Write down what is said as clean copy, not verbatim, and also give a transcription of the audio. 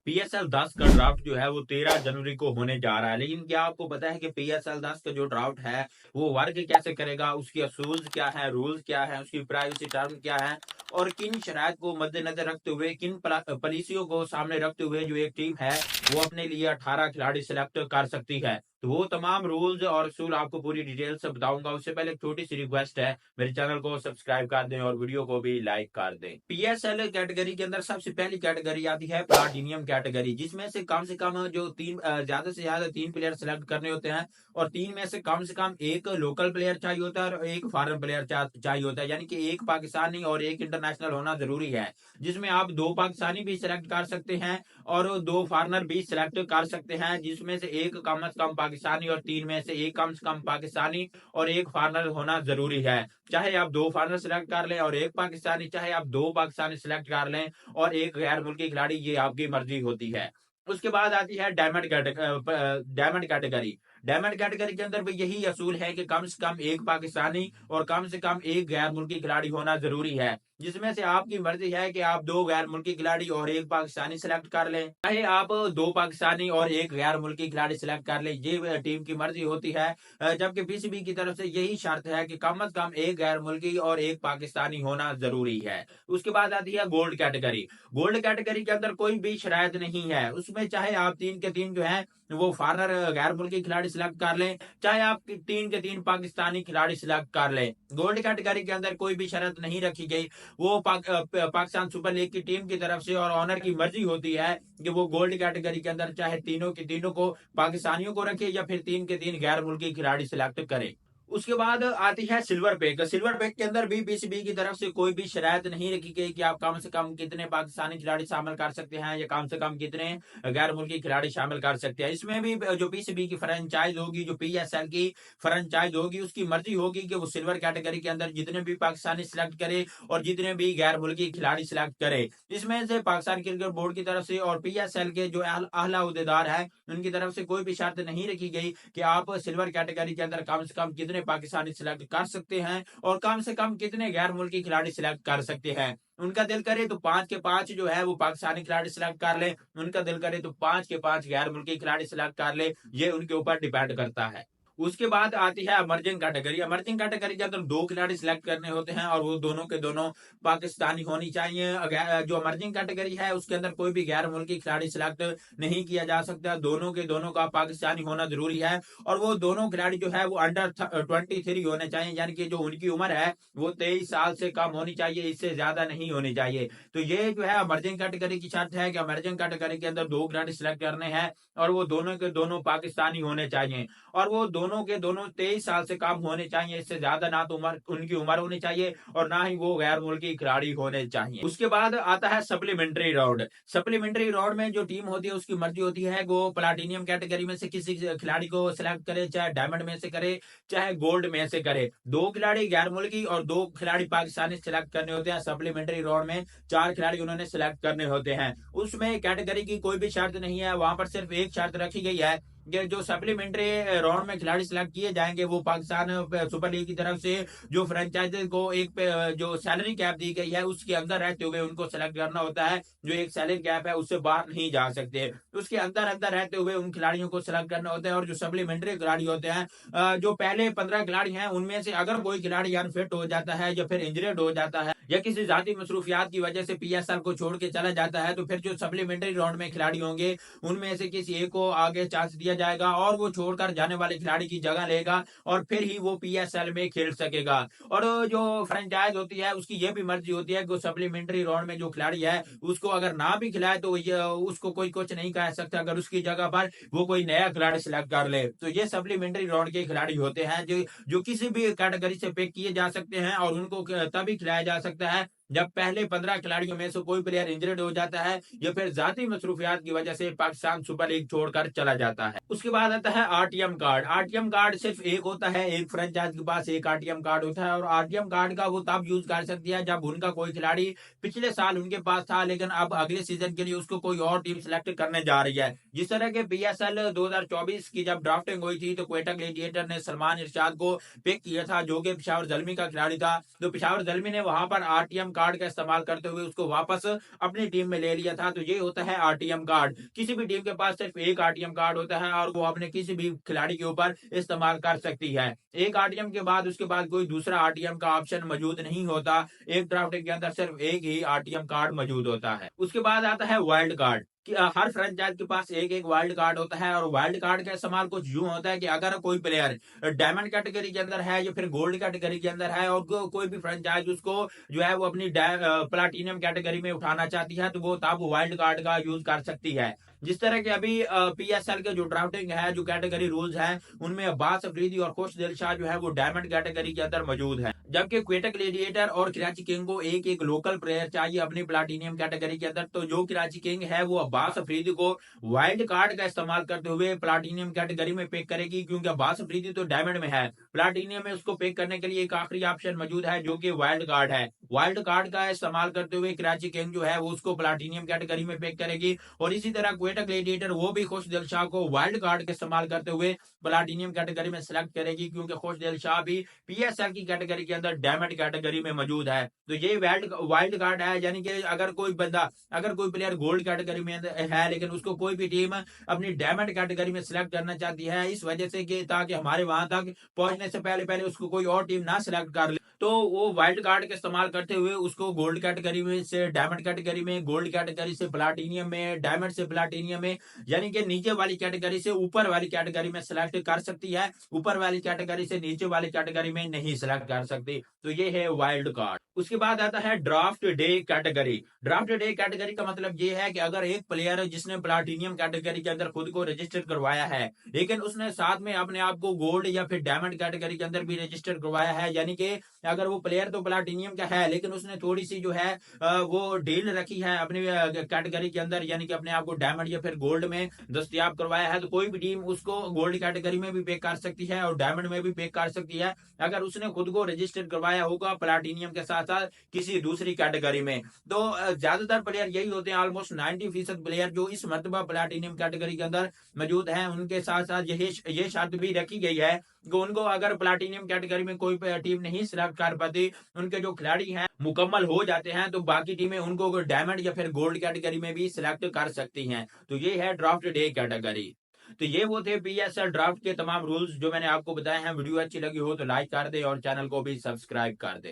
PSL 10 का draft जो है वो 13 जनवरी को होने जा रहा है। लेकिन क्या आपको पता है कि पीएसएल 10 का जो ड्राफ्ट है वो वर्क कैसे करेगा, उसके असूल्स क्या है, रूल्स क्या है, उसकी प्राइवेसी टर्म क्या है और किन शराइत को मद्देनजर रखते हुए, किन पॉलिसियों को सामने रखते हुए जो एक टीम है वो अपने लिए 18 खिलाड़ी सिलेक्ट कर सकती है। तो वो तमाम रूल्स और असूल आपको पूरी डिटेल से बताऊंगा। उससे पहले एक छोटी सी रिक्वेस्ट है, मेरे चैनल को सब्सक्राइब कर दें और वीडियो को भी लाइक कर दें। पीएसएल कैटेगरी के अंदर सबसे पहली कैटेगरी आती है प्लाटिनियम कैटेगरी, जिसमें से कम जो ज्यादा से ज्यादा 3 प्लेयर सेलेक्ट करने होते हैं और 3 में से कम एक लोकल प्लेयर चाहिए होता है और एक फॉरेन प्लेयर चाहिए होता है, यानी कि एक पाकिस्तानी और एक इंटरनेशनल होना जरूरी है। जिसमें आप 2 पाकिस्तानी भी सिलेक्ट कर सकते हैं और 2 फॉरनर भी सिलेक्ट कर सकते हैं, जिसमें से एक कम से कम पाकिस्तानी और 3 में से एक कम से कम पाकिस्तानी और एक फॉरनर होना जरूरी है। चाहे आप 2 फॉरनर सिलेक्ट कर लें और एक पाकिस्तानी, चाहे आप 2 पाकिस्तानी सिलेक्ट कर लें और एक गैर मुल्की खिलाड़ी, ये आपकी मर्जी होती है। उसके बाद आती है डायमंड कैटेगरी। डायमंड कैटेगरी के अंदर भी यही असूल है कि कम से कम एक पाकिस्तानी और कम से कम एक गैर मुल्की खिलाड़ी होना जरूरी है, जिसमें से आपकी मर्जी है कि आप 2 गैर मुल्की खिलाड़ी और एक पाकिस्तानी सिलेक्ट कर लें, चाहे आप 2 पाकिस्तानी और एक गैर मुल्की खिलाड़ी सिलेक्ट कर लें, ये टीम की मर्जी होती है। जबकि पीसीबी की तरफ से यही शर्त है कि कम से कम एक गैर मुल्की और एक पाकिस्तानी होना जरूरी है। उसके बाद आती है गोल्ड कैटेगरी। गोल्ड कैटेगरी के अंदर कोई भी शरायत नहीं है, उसमें चाहे आप 3 के 3 जो है वो फॉरनर गैर मुल्की खिलाड़ी सिलेक्ट कर लें, चाहे आप 3 के 3 पाकिस्तानी खिलाड़ी सिलेक्ट कर लें। गोल्ड कैटेगरी के अंदर कोई भी शर्त नहीं रखी गई। वो पाकिस्तान सुपर लीग की टीम की तरफ से और ऑनर की मर्जी होती है कि वो गोल्ड कैटेगरी के अंदर चाहे तीनों के तीनों को पाकिस्तानियों को रखे या फिर 3 के 3 गैर मुल्की खिलाड़ी सिलेक्ट करे। उसके बाद आती है सिल्वर पैक। सिल्वर पैक के अंदर भी पीसीबी की तरफ से कोई भी शरायत नहीं रखी गई कि आप कम से कम कितने पाकिस्तानी खिलाड़ी शामिल कर सकते हैं या कम से कम कितने गैर मुल्की खिलाड़ी शामिल कर सकते हैं। इसमें भी जो पीसीबी की फ्रेंचाइज होगी, जो पीएसएल की फ्रेंचाइज होगी, उसकी मर्जी होगी कि वो सिल्वर कैटेगरी के अंदर जितने भी पाकिस्तानी सिलेक्ट करे और जितने भी गैर मुल्की खिलाड़ी सिलेक्ट करे। इसमें से पाकिस्तान क्रिकेट बोर्ड की तरफ से और पीएसएल के जो आला उहदेदार है उनकी तरफ से कोई भी शर्त नहीं रखी गई कि आप सिल्वर कैटेगरी के अंदर कम से कम कितने पाकिस्तानी सिलेक्ट कर सकते हैं और कम से कम कितने गैर मुल्की खिलाड़ी सिलेक्ट कर सकते हैं। उनका दिल करे तो 5 के 5 जो है वो पाकिस्तानी खिलाड़ी सिलेक्ट कर ले, उनका दिल करे तो 5 के 5 गैर मुल्की खिलाड़ी सिलेक्ट कर ले, ये उनके ऊपर डिपेंड करता है। उसके बाद आती है अमर्जिंग कैटेगरी। अमर्जिंग कैटेगरी के अंदर 2 खिलाड़ी सिलेक्ट करने होते हैं और वो दोनों के दोनों पाकिस्तानी होनी चाहिए। जो अमर्जिंग कैटेगरी है उसके अंदर कोई भी गैर मुल्की खिलाड़ी सिलेक्ट नहीं किया जा सकता, दोनों के दोनों का पाकिस्तानी होना जरूरी है और वो दोनों खिलाड़ी जो है वो अंडर 23 होने चाहिए, यानी कि जो उनकी उम्र है वो 23 साल से कम होनी चाहिए, इससे ज्यादा नहीं होनी चाहिए। तो ये जो है अमर्जिंग कैटेगरी की शर्त है कि अमर्जिंग कैटेगरी के अंदर 2 खिलाड़ी सिलेक्ट करने हैं और वो दोनों के दोनों पाकिस्तानी होने चाहिए और वो दोनों के दोनों 23 साल से कम होने चाहिए, इससे ज्यादा ना तो उनकी उम्र होनी चाहिए और ना ही वो गैर मुल्की खिलाड़ी होने चाहिए। उसके बाद आता है सप्लीमेंट्री राउंड। सप्लीमेंट्री राउंड में जो टीम होती है उसकी मर्जी होती है वो प्लाटिनियम कैटेगरी में से किसी खिलाड़ी को सिलेक्ट करे, चाहे डायमंड में से करे चाहे गोल्ड में से करे। 2 खिलाड़ी गैर मुल्की और 2 खिलाड़ी पाकिस्तानी सिलेक्ट करने होते हैं। सप्लीमेंट्री राउंड में 4 खिलाड़ी उन्होंने सिलेक्ट करने होते हैं। उसमें कैटेगरी की कोई भी शर्त नहीं है, वहां पर सिर्फ एक शर्त रखी गई है कि जो सप्लीमेंट्री राउंड में खिलाड़ी सिलेक्ट किए जाएंगे वो पाकिस्तान सुपर लीग की तरफ से जो फ्रेंचाइजी को एक जो सैलरी कैप दी गई है उसके अंदर रहते हुए उनको सिलेक्ट करना होता है। जो एक सैलरी कैप है उससे बाहर नहीं जा सकते, उसके अंदर अंदर रहते हुए उन खिलाड़ियों को सिलेक्ट करना होता है। और जो सप्लीमेंट्री खिलाड़ी होते हैं, जो पहले 15 खिलाड़ी हैं उनमें से अगर कोई खिलाड़ी अनफिट हो जाता है या फिर इंजर्ड हो जाता है या किसी जाती मसरूफियात की वजह से पीएसएल को छोड़ के चला जाता है, तो फिर जो सप्लीमेंट्री राउंड में खिलाड़ी होंगे उनमें से किसी एक को आगे चांस दिया जाएगा और वो छोड़कर जाने वाले खिलाड़ी की जगह लेगा और फिर ही वो पीएसएल में खेल सकेगा। और जो फ्रेंचाइज होती है उसकी ये भी मर्जी होती है कि सप्लीमेंट्री राउंड में जो खिलाड़ी है उसको अगर ना भी खिलाए तो उसको कोई कुछ नहीं कह सकता अगर उसकी जगह पर वो कोई नया खिलाड़ी सिलेक्ट कर ले। तो ये सप्लीमेंट्री राउंड के खिलाड़ी होते हैं जो किसी भी कैटेगरी से पिक किए जा सकते हैं और उनको तभी खिलाया जा सकता है जब पहले 15 खिलाड़ियों में से कोई प्लेयर इंजर्ड हो जाता है या फिर जाती मसरूफियात की वजह से पाकिस्तान सुपर लीग छोड़कर चला जाता है। उसके बाद आता है आरटीएम कार्ड। आरटीएम कार्ड सिर्फ एक होता है, एक फ्रेंचाइज के पास एक आरटीएम कार्ड होता है और आरटीएम कार्ड का वो तब यूज कर सकती है जब उनका कोई खिलाड़ी पिछले साल उनके पास था लेकिन अब अगले सीजन के लिए उसको कोई और टीम सिलेक्ट करने जा रही है। जिस तरह के पीएसएल 2024 की जब ड्राफ्टिंग हुई थी तो क्वेटा ग्लेडिएटर ने सलमान इरशाद को पिक किया था जो कि पेशावर जलमी का खिलाड़ी था। तो पेशावर जलमी ने वहां पर आरटीएम कार्ड का इस्तेमाल करते हुए उसको वापस अपनी टीम में ले लिया था। तो ये होता है आरटीएम कार्ड। किसी भी टीम के पास सिर्फ एक आरटीएम कार्ड होता है और वो अपने किसी भी खिलाड़ी के ऊपर इस्तेमाल कर सकती है। एक आरटीएम के बाद उसके बाद कोई दूसरा आरटीएम का ऑप्शन मौजूद नहीं होता। एक ड्राफ्ट के अंदर सिर्फ एक ही आरटीएम कार्ड मौजूद होता है। उसके बाद आता है वाइल्ड कार्ड कि हर फ्रेंचाइज के पास एक एक वाइल्ड कार्ड होता है और वाइल्ड कार्ड का इस्तेमाल कुछ यूं होता है कि अगर कोई प्लेयर डायमंड कैटेगरी के अंदर है या फिर गोल्ड कैटेगरी के अंदर है और कोई भी फ्रेंचाइज उसको जो है वो अपनी प्लाटिनियम कैटेगरी में उठाना चाहती है तो वो तब वाइल्ड कार्ड का यूज कर सकती है। जिस तरह के अभी पीएसएल के जो ड्राफ्टिंग है, जो कैटेगरी रूल्स हैं, उनमें अब्बास अफरीदी और खुश दिलशाह जो है वो डायमंड कैटेगरी के अंदर मौजूद है, जबकि क्वेटा ग्लेडिएटर और कराची किंग को एक एक लोकल प्लेयर चाहिए अपनी प्लाटिनियम कैटेगरी के अंदर। तो जो कराची किंग है वो अब्बास अफरीदी को वाइल्ड कार्ड का इस्तेमाल करते हुए प्लाटिनियम कैटेगरी में पिक करेगी, क्योंकि अब्बास अफरीदी तो डायमंड में है। प्लाटिनियम में उसको पिक करने के लिए एक आखिरी ऑप्शन मौजूद है जो कि वाइल्ड कार्ड है। वाइल्ड कार्ड का इस्तेमाल करते हुए कराची किंग जो है वो उसको प्लाटिनियम कैटेगरी में पिक करेगी और इसी तरह क्वेटा ग्लेडिएटर वो भी खुश दिलशाह को वाइल्ड कार्ड का इस्तेमाल करते हुए प्लाटिनियम कैटेगरी में सिलेक्ट करेगी, क्योंकि खुश दिलशाह भी पीएसएल की कैटेगरी के अंदर डायमंड कैटेगरी में मौजूद है। तो ये वाइल्ड कार्ड है, यानी कि अगर कोई प्लेयर गोल्ड कैटेगरी में है लेकिन उसको कोई भी टीम अपनी डायमंड कैटेगरी में सिलेक्ट करना चाहती है, इस वजह से कि ताकि हमारे वहां तक पहुंचने से पहले पहले उसको कोई और टीम ना सिलेक्ट कर ले, तो वो वाइल्ड कार्ड का इस्तेमाल करते हुए उसको गोल्ड कैटेगरी में से डायमंड कैटेगरी में, गोल्ड कैटेगरी से प्लाटिनियम में, डायमंड से प्लाटिनियम में, यानी कि नीचे वाली कैटेगरी से ऊपर वाली कैटेगरी में सिलेक्ट कर सकती है, ऊपर वाली कैटेगरी से नीचे वाली कैटेगरी में नहीं सिलेक्ट कर सकती। तो ये है वाइल्ड कार्ड। उसके बाद आता है draft day category. Draft day category का मतलब ये है कि अगर एक प्लेयर जिसने प्लाटिनियम कैटेगरी के अंदर खुद को रजिस्टर करवाया है लेकिन उसने साथ में अपने आप को गोल्ड या फिर डायमंड कैटेगरी के अंदर भी रजिस्टर करवाया है, यानी कि अगर वो प्लेयर तो प्लाटिनियम का है लेकिन उसने थोड़ी सी जो है वो डील रखी है अपनी कैटेगरी के अंदर, यानी कि अपने आप को डायमंड या फिर गोल्ड में दस्तयाब करवाया है, तो कोई भी टीम उसको गोल्ड कैटेगरी में भी पे कर सकती है और डायमंड में भी पे कर सकती है अगर उसने खुद को रजिस्टर करवाया होगा प्लाटिनियम के साथ साथ किसी दूसरी कैटेगरी में। तो ज्यादातर प्लेयर यही होते हैं, ऑलमोस्ट 90% प्लेयर जो इस मरतबा प्लाटिनियम कैटेगरी के अंदर मौजूद हैं, उनके साथ साथ ये शर्त भी रखी गई है कि उनको अगर प्लाटिनियम कैटेगरी में कोई टीम नहीं सिलेक्ट कर पाती, उनके जो खिलाड़ी हैं मुकम्मल हो जाते हैं, तो बाकी टीमें उनको डायमंड या फिर गोल्ड कैटेगरी में भी सिलेक्ट कर सकती हैं। तो ये है ड्राफ्ट डे कैटेगरी। तो ये वो थे पीएसएल ड्राफ्ट के तमाम रूल्स जो मैंने आपको बताए हैं। वीडियो अच्छी लगी हो तो लाइक कर दे और चैनल को भी सब्सक्राइब कर दे।